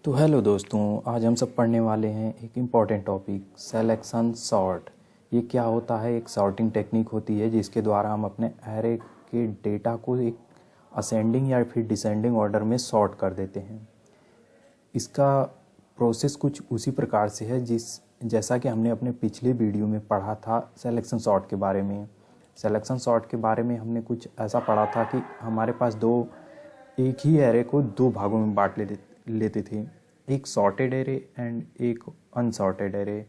तो हेलो दोस्तों, आज हम सब पढ़ने वाले हैं एक इम्पॉर्टेंट टॉपिक सिलेक्शन सॉर्ट। ये क्या होता है? एक सॉर्टिंग टेक्निक होती है जिसके द्वारा हम अपने एरे के डेटा को एक असेंडिंग या फिर डिसेंडिंग ऑर्डर में सॉर्ट कर देते हैं। इसका प्रोसेस कुछ उसी प्रकार से है जैसा कि हमने अपने पिछले वीडियो में पढ़ा था सिलेक्शन सॉर्ट के बारे में। सिलेक्शन सॉर्ट के बारे में हमने कुछ ऐसा पढ़ा था कि हमारे पास एक ही एरे को दो भागों में बांट लेते थे, एक सॉर्टेड एरे एंड एक अनसॉर्टेड एरे।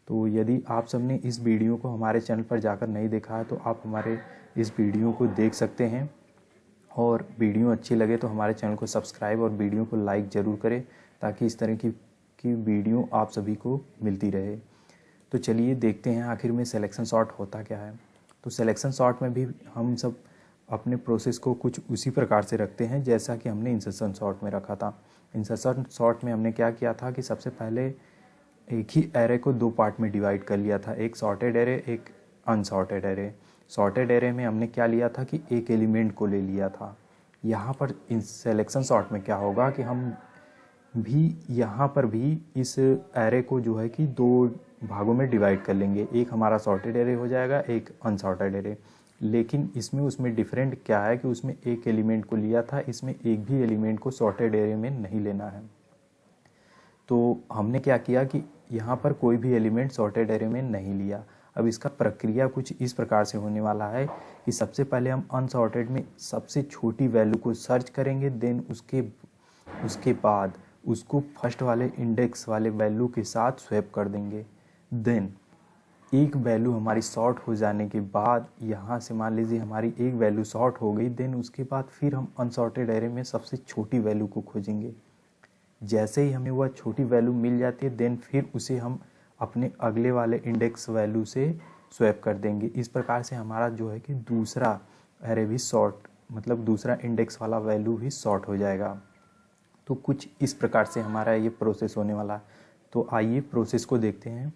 तो यदि आप सबने इस वीडियो को हमारे चैनल पर जाकर नहीं देखा है तो आप हमारे इस वीडियो को देख सकते हैं, और वीडियो अच्छी लगे तो हमारे चैनल को सब्सक्राइब और वीडियो को लाइक ज़रूर करें ताकि इस तरह की वीडियो आप सभी को मिलती रहे। तो चलिए देखते हैं आखिर में सिलेक्शन सॉर्ट होता क्या है। तो सिलेक्शन सॉर्ट में भी हम सब अपने प्रोसेस को कुछ उसी प्रकार से रखते हैं जैसा कि हमने इंसर्शन सॉर्ट में रखा था। इंसर्शन सॉर्ट में हमने क्या किया था कि सबसे पहले एक ही एरे को दो पार्ट में डिवाइड कर लिया था, एक सॉर्टेड एरे एक अनसॉर्टेड एरे। सॉर्टेड एरे में हमने क्या लिया था कि एक एलिमेंट को ले लिया था। यहाँ पर इन सिलेक्शन सॉर्ट में क्या होगा कि हम भी यहाँ पर भी इस एरे को जो है कि दो भागों में डिवाइड कर लेंगे, एक हमारा सॉर्टेड एरे हो जाएगा, एक अनसॉर्टेड एरे। लेकिन उसमें डिफरेंट क्या है कि उसमें एक एलिमेंट को लिया था, इसमें एक भी एलिमेंट को सॉर्टेड एरे में नहीं लेना है। तो हमने क्या किया कि यहाँ पर कोई भी एलिमेंट सॉर्टेड एरे में नहीं लिया। अब इसका प्रक्रिया कुछ इस प्रकार से होने वाला है कि सबसे पहले हम अनसॉर्टेड में सबसे छोटी वैल्यू को सर्च करेंगे, देन उसके बाद उसको फर्स्ट वाले इंडेक्स वाले वैल्यू के साथ स्वैप कर देंगे। देन एक वैल्यू हमारी सॉर्ट हो जाने के बाद यहाँ से मान लीजिए हमारी एक वैल्यू सॉर्ट हो गई, देन उसके बाद फिर हम अनसॉर्टेड एरे में सबसे छोटी वैल्यू को खोजेंगे। जैसे ही हमें वह छोटी वैल्यू मिल जाती है देन फिर उसे हम अपने अगले वाले इंडेक्स वैल्यू से स्वैप कर देंगे। इस प्रकार से हमारा जो है कि दूसरा एरे भी दूसरा इंडेक्स वाला वैल्यू भी सॉर्ट हो जाएगा। तो कुछ इस प्रकार से हमारा ये प्रोसेस होने वाला है। तो आइए प्रोसेस को देखते हैं।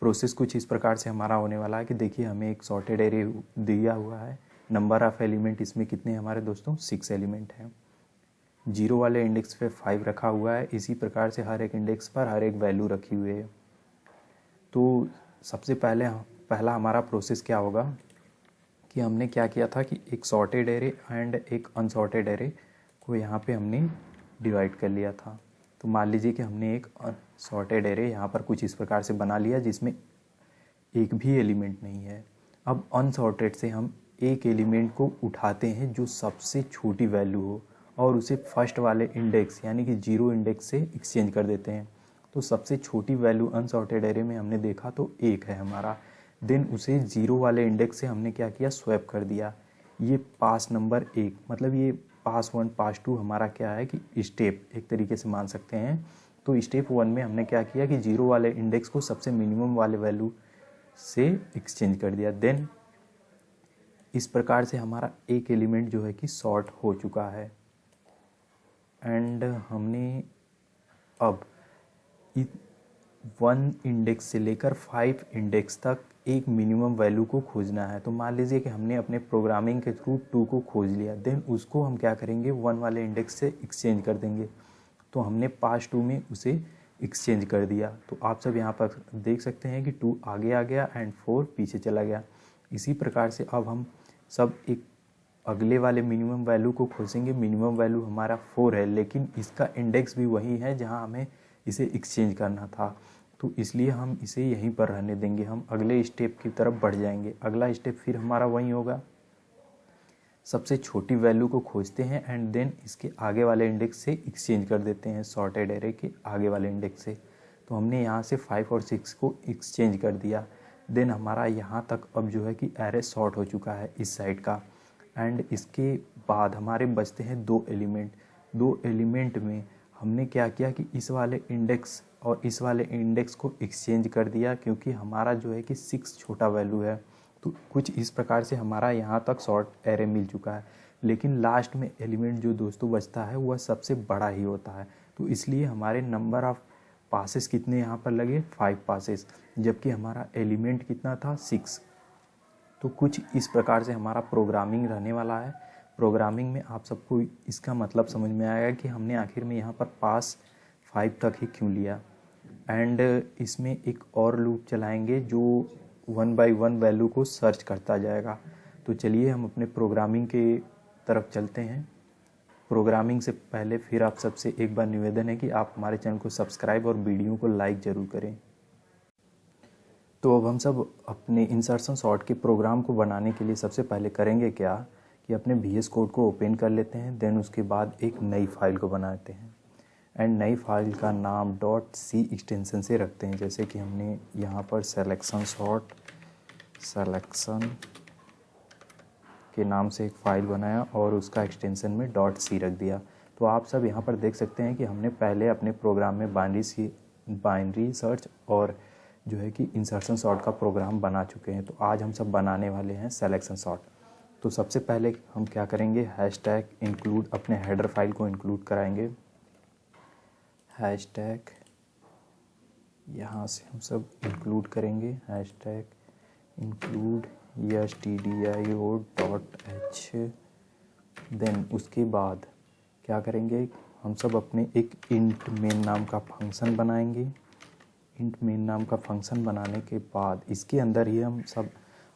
प्रोसेस कुछ इस प्रकार से हमारा होने वाला है कि देखिए हमें एक सॉर्टेड एरे दिया हुआ है। नंबर ऑफ एलिमेंट इसमें कितने हमारे दोस्तों 6 एलिमेंट हैं। जीरो वाले इंडेक्स पे 5 रखा हुआ है। इसी प्रकार से हर एक इंडेक्स पर हर एक वैल्यू रखी हुई है। तो सबसे पहला हमारा प्रोसेस क्या होगा कि हमने क्या किया था कि एक सॉर्टेड एरे एंड एक अनसॉर्टेड एरे को यहाँ पे हमने डिवाइड कर लिया था। तो मान लीजिए कि हमने एक सॉर्टेड एरे यहाँ पर कुछ इस प्रकार से बना लिया जिसमें एक भी एलिमेंट नहीं है। अब अनसॉर्टेड से हम एक एलिमेंट को उठाते हैं जो सबसे छोटी वैल्यू हो और उसे फर्स्ट वाले इंडेक्स यानी कि जीरो इंडेक्स से एक्सचेंज कर देते हैं। तो सबसे छोटी वैल्यू अनसॉर्टेड एरे में हमने देखा तो एक है हमारा, देन उसे जीरो वाले इंडेक्स से हमने क्या किया स्वैप कर दिया। ये पास नंबर एक मतलब ये पास वन पास टू हमारा क्या है कि स्टेप एक तरीके से मान सकते हैं। तो स्टेप वन में हमने क्या किया कि जीरो वाले इंडेक्स को सबसे मिनिमम वाले वैल्यू से एक्सचेंज कर दिया। देन इस प्रकार से हमारा एक एलिमेंट जो है कि सॉर्ट हो चुका है। एंड हमने अब 1 इंडेक्स से लेकर 5 इंडेक्स तक एक मिनिमम वैल्यू को खोजना है। तो मान लीजिए कि हमने अपने प्रोग्रामिंग के थ्रू 2 को खोज लिया, देन उसको हम क्या करेंगे 1 वाले इंडेक्स से एक्सचेंज कर देंगे। तो हमने पास 2 में उसे एक्सचेंज कर दिया। तो आप सब यहाँ पर देख सकते हैं कि 2 आगे आ गया एंड 4 पीछे चला गया। इसी प्रकार से अब हम सब एक अगले वाले मिनिमम वैल्यू को खोजेंगे। मिनिमम वैल्यू हमारा 4 है, लेकिन इसका इंडेक्स भी वही है जहाँ हमें इसे एक्सचेंज करना था, तो इसलिए हम इसे यहीं पर रहने देंगे। हम अगले स्टेप की तरफ बढ़ जाएंगे। अगला स्टेप फिर हमारा वही होगा, सबसे छोटी वैल्यू को खोजते हैं एंड देन इसके आगे वाले इंडेक्स से एक्सचेंज कर देते हैं सॉर्टेड एरे के आगे वाले इंडेक्स से। तो हमने यहाँ से 5 और 6 को एक्सचेंज कर दिया। देन हमारा यहाँ तक अब जो है कि एरे सॉर्ट हो चुका है इस साइड का। एंड इसके बाद हमारे बचते हैं 2 एलिमेंट। 2 एलिमेंट में हमने क्या किया कि इस वाले इंडेक्स और इस वाले इंडेक्स को एक्सचेंज कर दिया, क्योंकि हमारा जो है कि 6 छोटा वैल्यू है। तो कुछ इस प्रकार से हमारा यहाँ तक सॉर्ट एरे मिल चुका है। लेकिन लास्ट में एलिमेंट जो दोस्तों बचता है वह सबसे बड़ा ही होता है। तो इसलिए हमारे नंबर ऑफ पासेस कितने यहाँ पर लगे 5 पासेस, जबकि हमारा एलिमेंट कितना था 6। तो कुछ इस प्रकार से हमारा प्रोग्रामिंग रहने वाला है। प्रोग्रामिंग में आप सबको इसका मतलब समझ में आएगा कि हमने आखिर में यहाँ पर पास 5 तक ही क्यों लिया। एंड इसमें एक और लूप चलाएंगे जो 1 बाई 1 वैल्यू को सर्च करता जाएगा। तो चलिए हम अपने प्रोग्रामिंग के तरफ चलते हैं। प्रोग्रामिंग से पहले फिर आप सबसे एक बार निवेदन है कि आप हमारे चैनल को सब्सक्राइब और वीडियो को लाइक ज़रूर करें। तो अब हम सब अपने इंसर्शन सॉर्ट के प्रोग्राम को बनाने के लिए सबसे पहले करेंगे क्या कि अपने VS कोड को ओपन कर लेते हैं। देन उसके बाद एक नई फाइल को बनाते हैं एंड नई फाइल का नाम .c एक्सटेंशन से रखते हैं। जैसे कि हमने यहाँ पर सिलेक्शन सॉर्ट सिलेक्शन के नाम से एक फ़ाइल बनाया और उसका एक्सटेंशन में .c रख दिया। तो आप सब यहाँ पर देख सकते हैं कि हमने पहले अपने प्रोग्राम में बाइनरी सर्च और जो है कि इंसर्शन सॉर्ट का प्रोग्राम बना चुके हैं। तो आज हम सब बनाने वाले हैं सिलेक्शन सॉर्ट। तो सबसे पहले हम क्या करेंगे, हैशटैग इंक्लूड अपने हेडर फाइल को इंक्लूड कराएंगे। हैशटैग यहाँ से हम सब इंक्लूड करेंगे, हैशटैग इंक्लूड stdio.h। देन उसके बाद क्या करेंगे, हम सब अपने एक इंट मेन नाम का फंक्शन बनाएंगे। इंट मेन नाम का फंक्शन बनाने के बाद इसके अंदर ही हम सब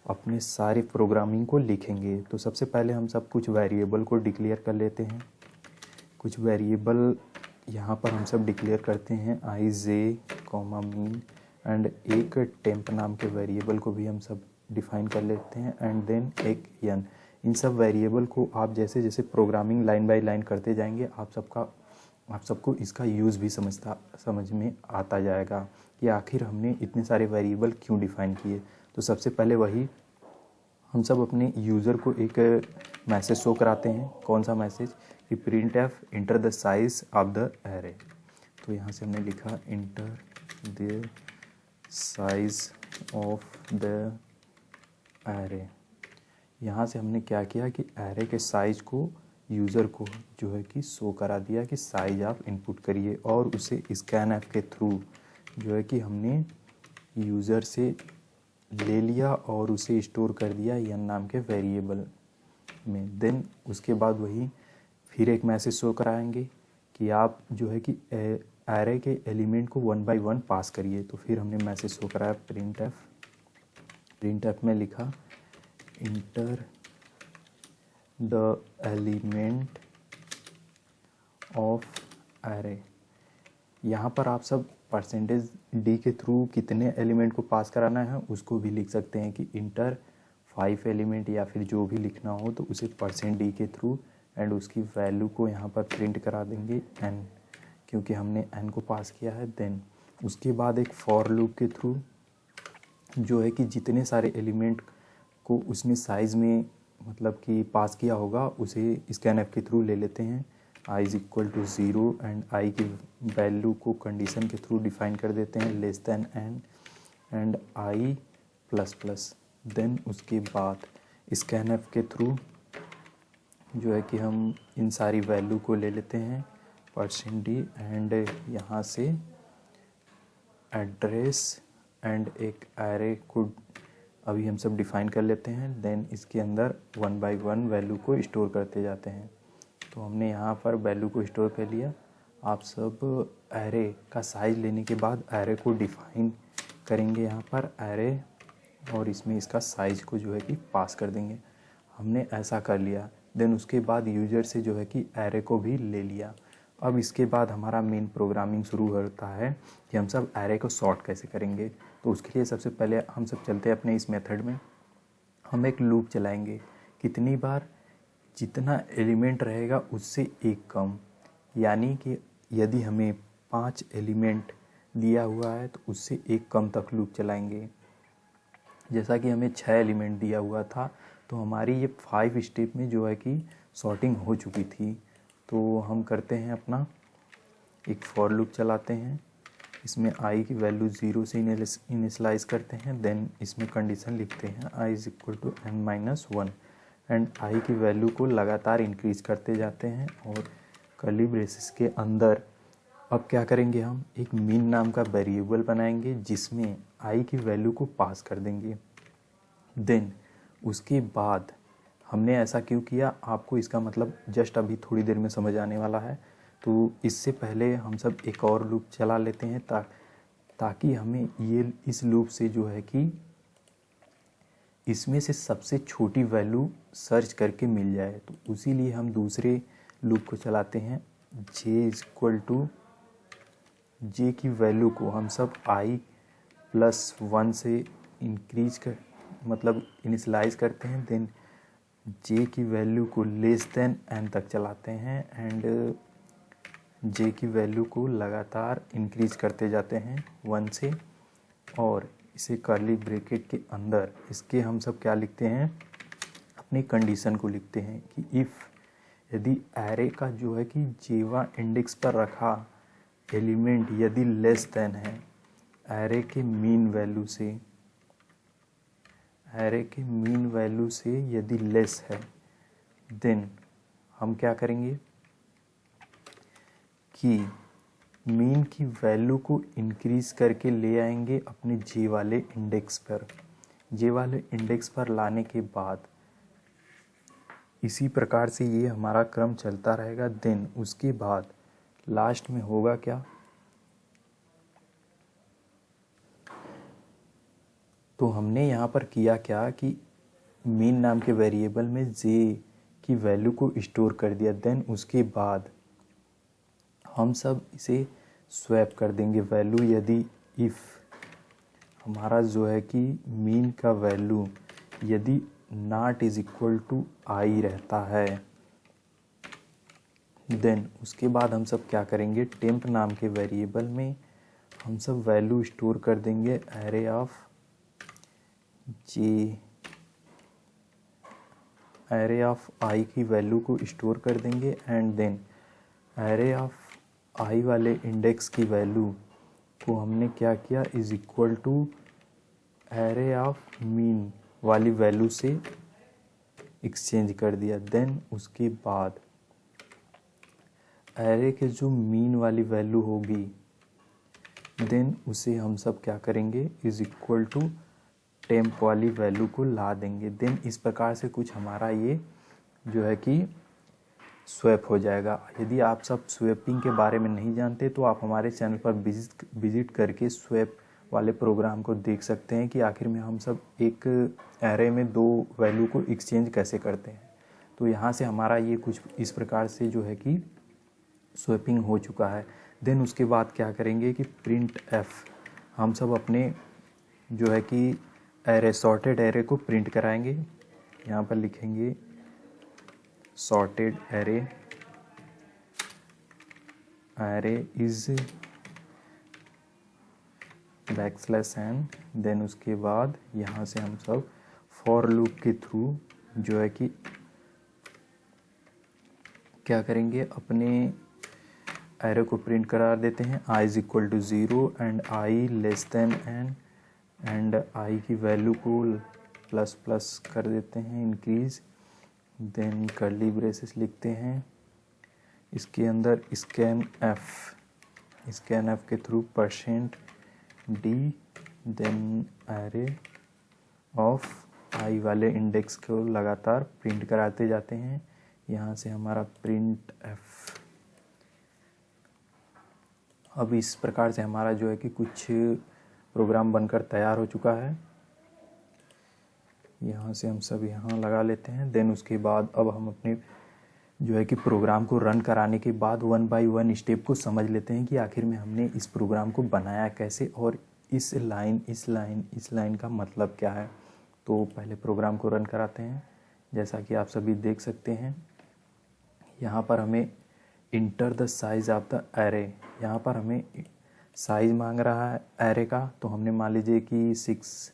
अपने सारे प्रोग्रामिंग को लिखेंगे। तो सबसे पहले हम सब कुछ वेरिएबल को डिक्लेयर कर लेते हैं। कुछ वेरिएबल यहाँ पर हम सब डिक्लेयर करते हैं ij, मीन एंड एक टेम्प नाम के वेरिएबल को भी हम सब डिफाइन कर लेते हैं एंड देन एक n। इन सब वेरिएबल को आप जैसे जैसे प्रोग्रामिंग लाइन बाय लाइन करते जाएंगे आप सबको इसका यूज़ भी समझ में आता जाएगा कि आखिर हमने इतने सारे वेरिएबल क्यों डिफ़ाइन किए। तो सबसे पहले वही हम सब अपने यूज़र को एक मैसेज शो कराते हैं। कौन सा मैसेज कि printf enter the size of the array. तो यहाँ से हमने लिखा enter the size of the array. यहाँ से हमने क्या किया कि एरे के साइज़ को यूज़र को जो है कि शो करा दिया कि साइज़ आप इनपुट करिए और उसे स्कैनफ के थ्रू जो है कि हमने यूज़र से ले लिया और उसे स्टोर कर दिया n नाम के वेरिएबल में। देन उसके बाद वही फिर एक मैसेज शो कराएंगे कि आप जो है कि एरे के एलिमेंट को 1 बाई 1 पास करिए। तो फिर हमने मैसेज शो कराया प्रिंटफ में लिखा enter the element of array. यहाँ पर आप सब %d के थ्रू कितने एलिमेंट को पास कराना है उसको भी लिख सकते हैं कि इंटर 5 एलिमेंट या फिर जो भी लिखना हो तो उसे %d के थ्रू एंड उसकी वैल्यू को यहाँ पर प्रिंट करा देंगे n, क्योंकि हमने n को पास किया है। देन उसके बाद एक फॉर लूप के थ्रू जो है कि जितने सारे एलिमेंट को उसने साइज़ में मतलब कि पास किया होगा उसे स्कैनफ के थ्रू ले लेते हैं। i = 0 एंड i की वैल्यू को कंडीशन के थ्रू डिफाइन कर देते हैं less than n and i++। Then उसके बाद स्कैनफ के थ्रू जो है कि हम इन सारी वैल्यू को ले लेते हैं %d एंड यहाँ से एड्रेस एंड एक एरे को अभी हम सब डिफ़ाइन कर लेते हैं। देन इसके अंदर 1 बाई 1 वैल्यू को स्टोर करते जाते हैं। तो हमने यहाँ पर वैल्यू को स्टोर कर लिया। आप सब एरे का साइज़ लेने के बाद एरे को डिफ़ाइन करेंगे यहाँ पर एरे और इसमें इसका साइज़ को जो है कि पास कर देंगे। हमने ऐसा कर लिया। देन उसके बाद यूज़र से जो है कि एरे को भी ले लिया। अब इसके बाद हमारा मेन प्रोग्रामिंग शुरू होता है कि हम सब एरे को सॉर्ट कैसे करेंगे। तो उसके लिए सबसे पहले हम सब चलते हैं अपने इस मेथड में। हम एक लूप चलाएंगे कितनी बार, जितना एलिमेंट रहेगा उससे एक कम, यानी कि यदि हमें 5 एलिमेंट दिया हुआ है तो उससे एक कम तक लूप चलाएंगे। जैसा कि हमें 6 एलिमेंट दिया हुआ था तो हमारी ये 5 स्टेप में जो है कि सॉर्टिंग हो चुकी थी। तो हम करते हैं अपना एक फॉर लूप चलाते हैं। इसमें i की वैल्यू 0 से इनिशलाइज करते हैं। देन इसमें कंडीशन लिखते हैं i = n-1 एंड i की वैल्यू को लगातार इंक्रीज करते जाते हैं और कर्ली ब्रेसेस के अंदर अब क्या करेंगे, हम एक मीन नाम का वेरिएबल बनाएंगे जिसमें i की वैल्यू को पास कर देंगे। देन उसके बाद हमने ऐसा क्यों किया आपको इसका मतलब जस्ट अभी थोड़ी देर में समझ आने वाला है। तो इससे पहले हम सब एक और लूप चला लेते हैं ताकि हमें ये इस लूप से जो है कि इसमें से सबसे छोटी वैल्यू सर्च करके मिल जाए। तो उसी लिए हम दूसरे लूप को चलाते हैं। जे की वैल्यू को हम सब i+1 से इंक्रीज कर मतलब इनिशलाइज करते हैं। देन जे की वैल्यू को लेस देन n तक चलाते हैं एंड जे की वैल्यू को लगातार इंक्रीज करते जाते हैं 1 से, और इसे कर्ली ब्रैकेट के अंदर इसके हम सब क्या लिखते हैं, अपनी कंडीशन को लिखते हैं कि इफ़ यदि एरे का जो है कि जेवा इंडेक्स पर रखा एलिमेंट यदि लेस देन है एरे के मीन वैल्यू से यदि लेस है, देन हम क्या करेंगे कि मीन की वैल्यू को इंक्रीज करके ले आएंगे अपने जे वाले इंडेक्स पर। जे वाले इंडेक्स पर लाने के बाद इसी प्रकार से ये हमारा क्रम चलता रहेगा। देन उसके बाद लास्ट में होगा क्या, तो हमने यहाँ पर किया क्या कि मीन नाम के वेरिएबल में जे की वैल्यू को स्टोर कर दिया। देन उसके बाद हम सब इसे स्वैप कर देंगे वैल्यू। यदि इफ़ हमारा जो है कि मीन का वैल्यू यदि नॉट इज इक्वल टू आई रहता है, देन उसके बाद हम सब क्या करेंगे, टेम्प नाम के वेरिएबल में हम सब वैल्यू स्टोर कर देंगे एरे ऑफ आई की वैल्यू को स्टोर कर देंगे एंड देन एरे ऑफ आई वाले इंडेक्स की वैल्यू को हमने क्या किया is equal to array of min वाली वैल्यू से एक्सचेंज कर दिया। देन उसके बाद एरे के जो मीन वाली वैल्यू होगी देन उसे हम सब क्या करेंगे इज इक्वल टू टेम्प वाली वैल्यू को ला देंगे। देन इस प्रकार से कुछ हमारा ये जो है कि स्वैप हो जाएगा। यदि आप सब स्वैपिंग के बारे में नहीं जानते तो आप हमारे चैनल पर विजिट करके स्वैप वाले प्रोग्राम को देख सकते हैं कि आखिर में हम सब एक एरे में दो वैल्यू को एक्सचेंज कैसे करते हैं। तो यहाँ से हमारा ये कुछ इस प्रकार से जो है कि स्वैपिंग हो चुका है। देन उसके बाद क्या करेंगे कि प्रिंट एफ हम सब अपने जो है कि एरे सॉर्टेड एरे को प्रिंट कराएंगे। यहाँ पर लिखेंगे sorted array is \n। Then उसके बाद यहाँ से हम सब फॉर लूप के थ्रू जो है कि क्या करेंगे, अपने एरे को प्रिंट करा देते हैं i is equal to 0 and i less than n and i की वैल्यू को प्लस कर देते हैं इंक्रीज। देन कर्ली ब्रेसेस लिखते हैं, इसके अंदर स्कैन एफ के through %d then array of आई वाले इंडेक्स को लगातार प्रिंट कराते जाते हैं। यहाँ से हमारा प्रिंट एफ अब इस प्रकार से हमारा जो है कि कुछ प्रोग्राम बनकर तैयार हो चुका है। यहाँ से हम सब यहाँ लगा लेते हैं। देन उसके बाद अब हम अपने जो है कि प्रोग्राम को रन कराने के बाद 1 बाय 1 स्टेप को समझ लेते हैं कि आखिर में हमने इस प्रोग्राम को बनाया कैसे और इस लाइन का मतलब क्या है। तो पहले प्रोग्राम को रन कराते हैं। जैसा कि आप सभी देख सकते हैं, यहाँ पर हमें enter the size of the array, यहाँ पर हमें साइज़ मांग रहा है एरे का। तो हमने मान लीजिए कि 6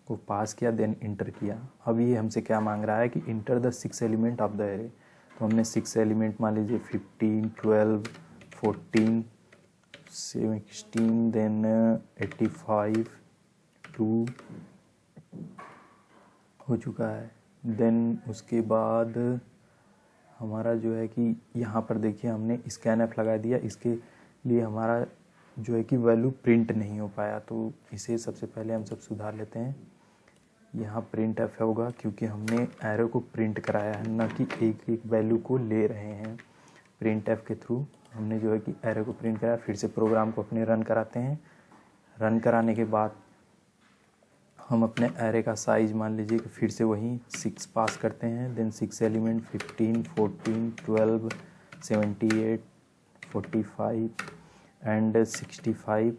को पास किया, देन इंटर किया। अब ये हमसे क्या मांग रहा है कि enter the 6 element of the array. तो हमने 6 एलिमेंट मान लीजिए 15, 12, 14, 16, देन 85, 2 हो चुका है। देन उसके बाद हमारा जो है कि यहाँ पर देखिए हमने स्कैन एफ लगा दिया, इसके लिए हमारा जो है कि वैल्यू प्रिंट नहीं हो पाया। तो इसे सबसे पहले हम सब सुधार लेते हैं। यहाँ प्रिंट एफ होगा क्योंकि हमने एरो को प्रिंट कराया है, ना कि एक एक वैल्यू को ले रहे हैं। प्रिंट एफ के थ्रू हमने जो है कि एरे को प्रिंट कराया। फिर से प्रोग्राम को अपने रन कराते हैं। रन कराने के बाद हम अपने एरे का साइज मान लीजिए कि फिर से वही 6 पास करते हैं। Then 6 element 15, 14, 12, 78, 45 and 65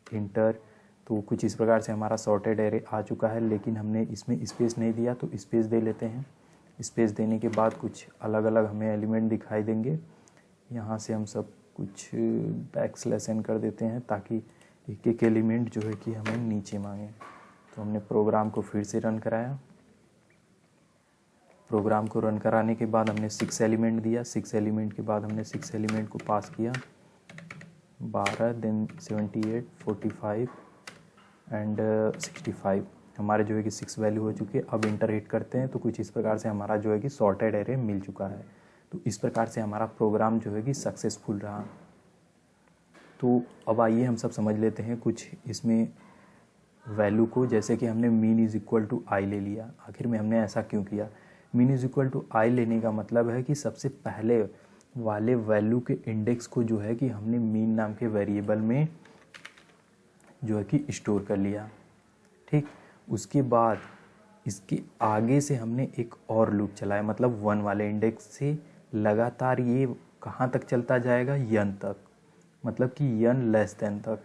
enter. तो कुछ इस प्रकार से हमारा सॉर्टेड एरे आ चुका है, लेकिन हमने इसमें स्पेस नहीं दिया तो स्पेस दे लेते हैं। स्पेस देने के बाद कुछ अलग अलग हमें एलिमेंट दिखाई देंगे। यहाँ से हम सब कुछ बैकस्लैश एन कर देते हैं ताकि एक एक एलिमेंट जो है कि हमें नीचे मांगे। तो हमने प्रोग्राम को फिर से रन कराया। प्रोग्राम को रन कराने के बाद हमने 6 एलिमेंट दिया। 6 एलिमेंट के बाद हमने 6 एलिमेंट को पास किया 12, देन 78, 45 एंड 65। हमारे जो है कि 6 वैल्यू हो चुकी है। अब इंटर हिट करते हैं तो कुछ इस प्रकार से हमारा जो है कि सॉर्टेड एरे मिल चुका है। तो इस प्रकार से हमारा प्रोग्राम जो है कि सक्सेसफुल रहा। तो अब आइए हम सब समझ लेते हैं कुछ इसमें वैल्यू को। जैसे कि हमने मीन इज इक्वल टू आई ले लिया। आखिर में हमने ऐसा क्यों किया? मीन इज इक्वल टू आई लेने का मतलब है कि सबसे पहले वाले वैल्यू के इंडेक्स को जो है कि हमने मीन नाम के वेरिएबल में जो है कि स्टोर कर लिया। ठीक, उसके बाद इसके आगे से हमने एक और लूप चलाया, मतलब 1 वाले इंडेक्स से लगातार ये कहाँ तक चलता जाएगा? n तक, मतलब कि n लेस देन तक।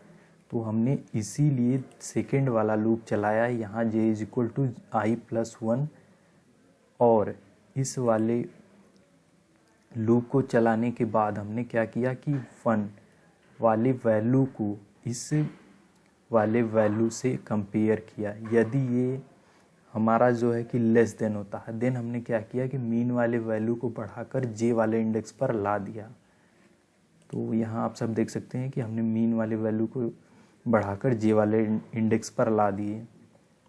तो हमने इसीलिए सेकेंड वाला लूप चलाया यहाँ j is equal to i plus 1। और इस वाले लूप को चलाने के बाद हमने क्या किया कि 1 वाले वैल्यू को इस वाले वैल्यू से कंपेयर किया। यदि ये हमारा जो है कि लेस देन होता है, देन हमने क्या किया कि मीन वाले वैल्यू को बढ़ाकर जे वाले इंडेक्स पर ला दिया। तो यहाँ आप सब देख सकते हैं कि हमने मीन वाले वैल्यू को बढ़ाकर जे वाले इंडेक्स पर ला दिए।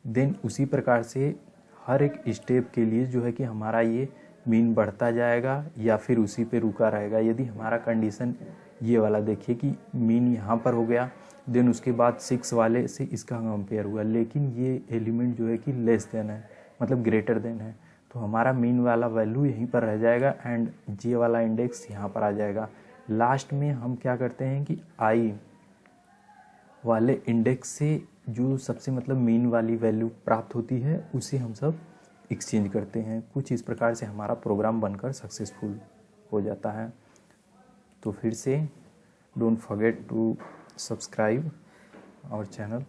देन उसी प्रकार से हर एक स्टेप के लिए जो है कि हमारा ये मीन बढ़ता जाएगा या फिर उसी पे रुका रहेगा। यदि हमारा कंडीशन ये वाला देखिए कि मीन यहाँ पर हो गया, देन उसके बाद 6 वाले से इसका कंपेयर हुआ, लेकिन ये एलिमेंट जो है कि लेस देन है, मतलब ग्रेटर देन है, तो हमारा मीन वाला वैल्यू यहीं पर रह जाएगा एंड जे वाला इंडेक्स यहाँ पर आ जाएगा। लास्ट में हम क्या करते हैं कि आई वाले इंडेक्स से जो सबसे मतलब मीन वाली वैल्यू प्राप्त होती है उसे हम सब एक्सचेंज करते हैं। कुछ इस प्रकार से हमारा प्रोग्राम बनकर सक्सेसफुल हो जाता है। तो फिर से don't forget to subscribe our channel.